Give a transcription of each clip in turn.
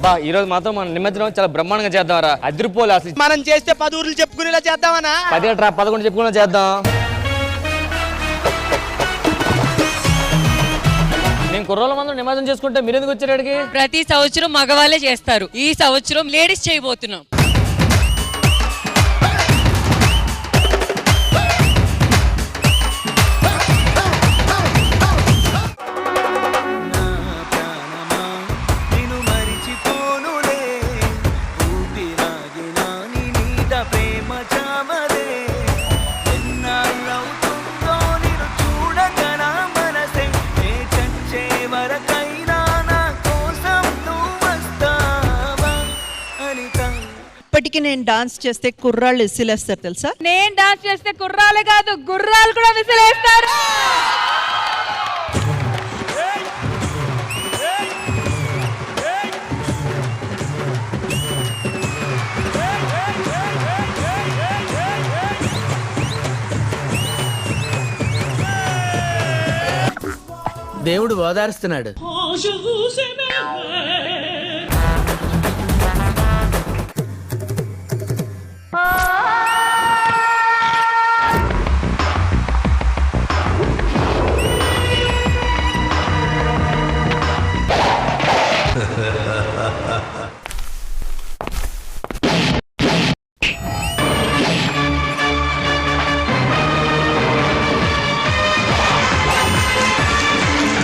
బా ఈ రోజు మాత్రం మనం నిమజ్జనం చాలా బ్రహ్మాండంగా చేద్దాంరా. అదిరిపోలే అసలు. మనం చేస్తే 10 ఊర్లు చెప్పుకునేలా చేద్దామనా? 10 ఏట్రా 11 చెప్పుకునేలా చేద్దాం. మేము కుర్రోళ్ళ మంది నిమజ్జనం చేసుకుంటే మీరు ఎందుకు వచ్చారు అడిగి? ప్రతి సంవత్సరం మగవాళ్ళే చేస్తారు, ఈ సంవత్సరం లేడీస్ చేయబోతున్నాం. ఇప్పటికి నేను డాన్స్ చేస్తే కుర్రాళ్ళు విసిలేస్తారు తెలుసా? నేను డాన్స్ చేస్తే కుర్రాలే కాదు గుర్రాలు కూడా విసిలేస్తారు. దేవుడు ఓదారుస్తున్నాడు.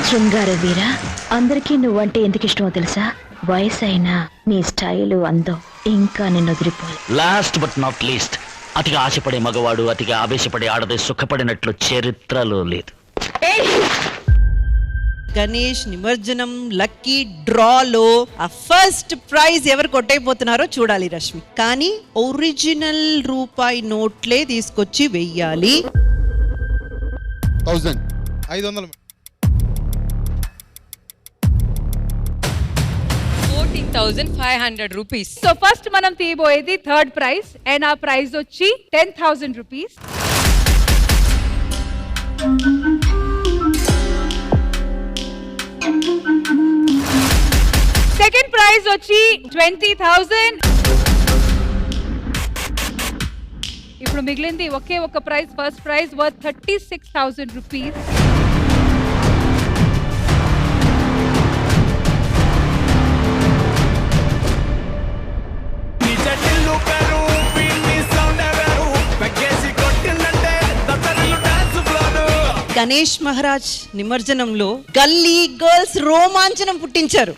శృంగార వీర, అందరికీ నువ్వంటే ఎందుకు ఇష్టమో తెలుసా? వయసైనా నీ స్టైలు అందం ఇంకా నిన్ను వదిలిపోయి. లాస్ట్ బట్ నాట్ లీస్ట్, అతిగా ఆశపడే మగవాడు అతిగా ఆవేశపడే ఆడది సుఖపడినట్లు చరిత్రలో లేదు. గణేష్ నిమజ్జనం లక్కీ డ్రాలో ఆ ఫస్ట్ ప్రైజ్ ఎవరు కొట్టైపోతున్నారో చూడాలి రష్మి. కానీ ఒరిజినల్ రూపాయి నోట్లే తీసుకొచ్చి వెయ్యాలి. 500 14,500 రూపీస్. సో ఫస్ట్ మనం తీయబోయేది థర్డ్ ప్రైజ్ అండ్ ఆ ప్రైజ్ వచ్చి 10,000 రూపీస్. సెకండ్ ప్రైజ్ వచ్చి 20,000. ఇప్పుడు మిగిలింది ఒకే ఒక prize, first prize worth 36,000 rupees. Ganesh Maharaj నిమజ్జనంలో గల్లీ గర్ల్స్ రోమాంచనం పుట్టించారు.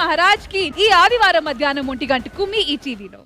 మహారాజ్ కి ఈ ఆదివారం మధ్యాహ్నం 1 గంటకు మీ ఈ టీవీలో.